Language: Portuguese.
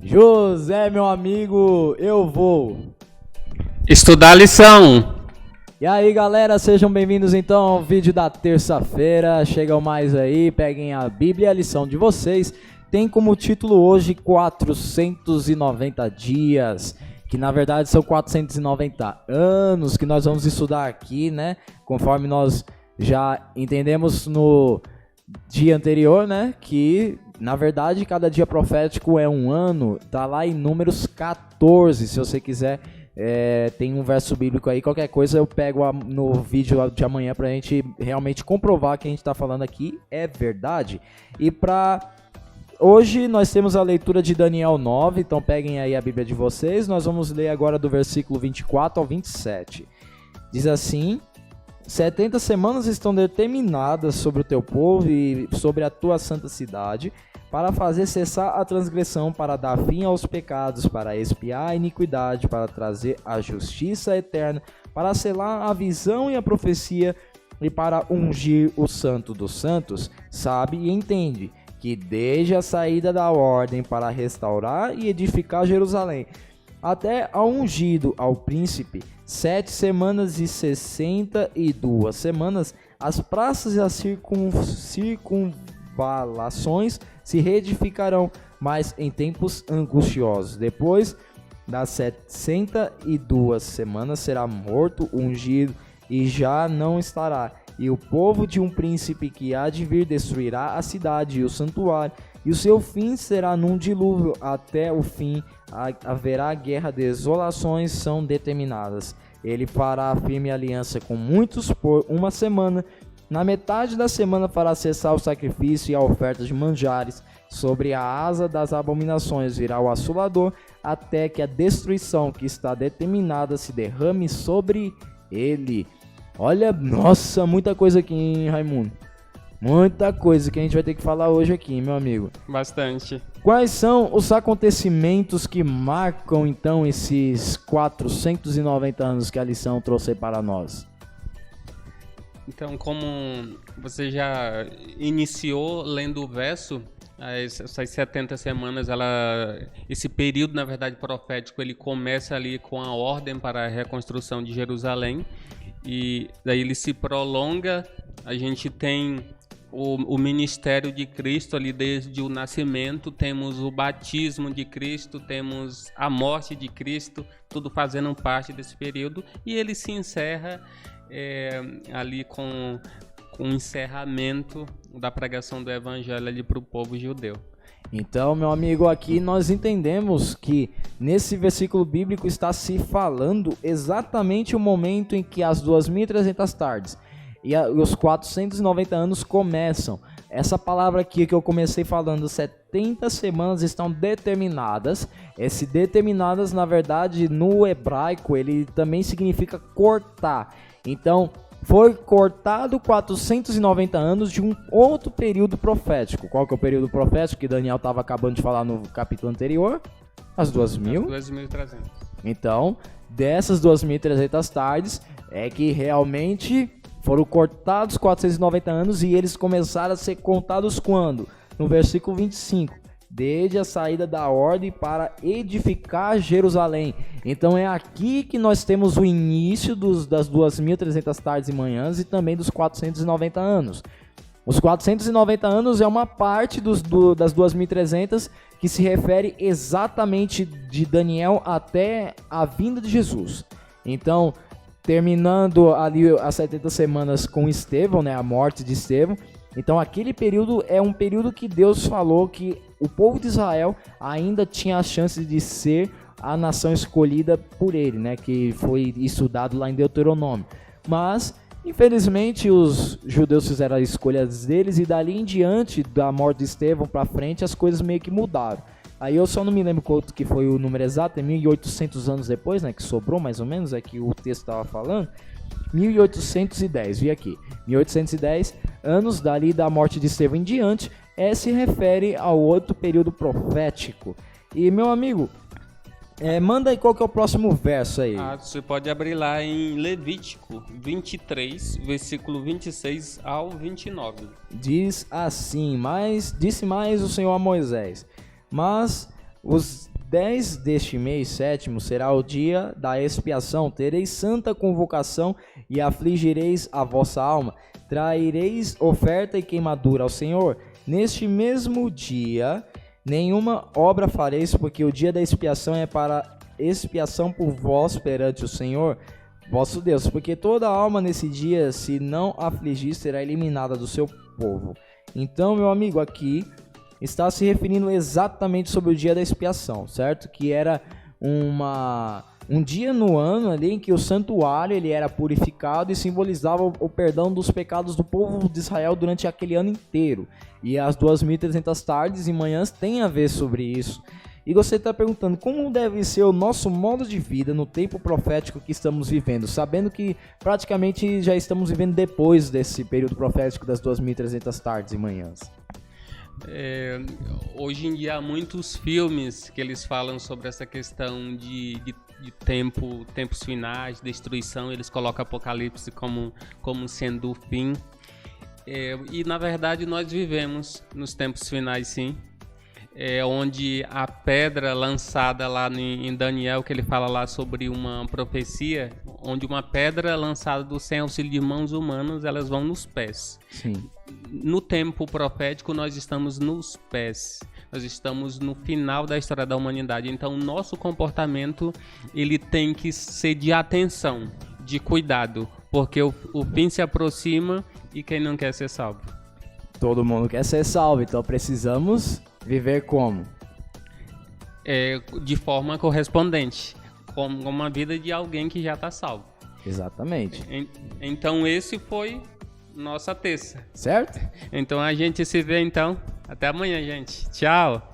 José, meu amigo, eu vou estudar a lição. E aí, galera, sejam bem-vindos então ao vídeo da terça-feira. Chegam mais aí, peguem a Bíblia e a lição de vocês. Tem como título hoje 490 dias, que na verdade são 490 anos que nós vamos estudar aqui, né? Conforme nós já entendemos no dia anterior, né? Que na verdade cada dia profético é um ano. Tá lá em Números 14, se você quiser. Tem um verso bíblico aí, qualquer coisa eu pego no vídeo de amanhã pra gente realmente comprovar que a gente tá falando aqui é verdade. E pra hoje nós temos a leitura de Daniel 9, então peguem aí a Bíblia de vocês. Nós vamos ler agora do versículo 24 ao 27. Diz assim: 70 semanas estão determinadas sobre o teu povo e sobre a tua santa cidade, para fazer cessar a transgressão, para dar fim aos pecados, para expiar a iniquidade, para trazer a justiça eterna, para selar a visão e a profecia, e para ungir o santo dos santos. Sabe e entende que desde a saída da ordem para restaurar e edificar Jerusalém, até ao ungido, ao príncipe, 7 semanas e 62 semanas, as praças e as circunvalações se reedificarão, mas em tempos angustiosos. Depois das 62 semanas será morto, ungido, e já não estará. E o povo de um príncipe que há de vir destruirá a cidade e o santuário, e o seu fim será num dilúvio. Até o fim haverá guerra, desolações são determinadas. Ele fará firme aliança com muitos por uma semana. Na metade da semana fará cessar o sacrifício e a oferta de manjares. Sobre a asa das abominações virá o assolador, até que a destruição que está determinada se derrame sobre ele. Olha, nossa, muita coisa aqui, hein, Raimundo? Muita coisa que a gente vai ter que falar hoje aqui, meu amigo. Bastante. Quais são os acontecimentos que marcam, então, esses 490 anos que a lição trouxe para nós? Então, como você já iniciou lendo o verso, essas 70 semanas, esse período, na verdade, profético, ele começa ali com a ordem para a reconstrução de Jerusalém, e daí ele se prolonga. A gente tem o ministério de Cristo ali desde o nascimento, temos o batismo de Cristo, temos a morte de Cristo, tudo fazendo parte desse período, e ele se encerra ali com o encerramento da pregação do evangelho ali para o povo judeu. Então, meu amigo, aqui nós entendemos que nesse versículo bíblico está se falando exatamente o momento em que as 2.300 tardes e os 490 anos começam. Essa palavra aqui que eu comecei falando, 70 semanas estão determinadas. Esse determinadas, na verdade, no hebraico, ele também significa cortar. Então, foi cortado 490 anos de um outro período profético. Qual que é o período profético que Daniel estava acabando de falar no capítulo anterior? As 2.300. Então, dessas 2.300 tardes, é que realmente foram cortados 490 anos e eles começaram a ser contados quando? No versículo 25. Desde a saída da ordem para edificar Jerusalém. Então é aqui que nós temos o início das 2.300 tardes e manhãs e também dos 490 anos. Os 490 anos é uma parte das 2.300 que se refere exatamente de Daniel até a vinda de Jesus. Então, terminando ali as 70 semanas com Estevão, né, a morte de Estevão. Então aquele período é um período que Deus falou que o povo de Israel ainda tinha a chance de ser a nação escolhida por ele, né? Que foi estudado lá em Deuteronômio. Mas, infelizmente, os judeus fizeram as escolhas deles e dali em diante, da morte de Estevão para frente, as coisas meio que mudaram. Aí eu só não me lembro quanto que foi o número exato, é 1.800 anos depois, né? Que sobrou mais ou menos, é que o texto estava falando. 1810, vi aqui, 1810 anos dali da morte de Estevão em diante, se refere ao outro período profético. E meu amigo, manda aí qual que é o próximo verso aí. Você pode abrir lá em Levítico 23, versículo 26 ao 29. Diz assim: disse mais o Senhor a Moisés: mas Os 10 deste mês sétimo será o dia da expiação. Tereis santa convocação e afligireis a vossa alma. Traireis oferta e queimadura ao Senhor. Neste mesmo dia, nenhuma obra fareis, porque o dia da expiação é para expiação por vós perante o Senhor, vosso Deus. Porque toda alma nesse dia, se não afligir, será eliminada do seu povo. Então, meu amigo, aqui está se referindo exatamente sobre o dia da expiação, certo? Que era um dia no ano ali em que o santuário ele era purificado e simbolizava o perdão dos pecados do povo de Israel durante aquele ano inteiro. E as 2.300 tardes e manhãs têm a ver sobre isso. E você está perguntando como deve ser o nosso modo de vida no tempo profético que estamos vivendo, sabendo que praticamente já estamos vivendo depois desse período profético das 2.300 tardes e manhãs. Hoje em dia há muitos filmes que eles falam sobre essa questão de tempos finais, destruição. Eles colocam Apocalipse como sendo o fim. E na verdade nós vivemos nos tempos finais, sim. Onde a pedra lançada lá em Daniel, que ele fala lá sobre uma profecia, onde uma pedra lançada sem auxílio de mãos humanas, elas vão nos pés. Sim. No tempo profético, nós estamos nos pés. Nós estamos no final da história da humanidade. Então, o nosso comportamento ele tem que ser de atenção, de cuidado, porque o fim se aproxima e quem não quer ser salvo? Todo mundo quer ser salvo, então precisamos viver como? De forma correspondente, como uma vida de alguém que já está salvo. Exatamente. Então esse foi nossa terça. Certo? Então a gente se vê então. Até amanhã, gente. Tchau.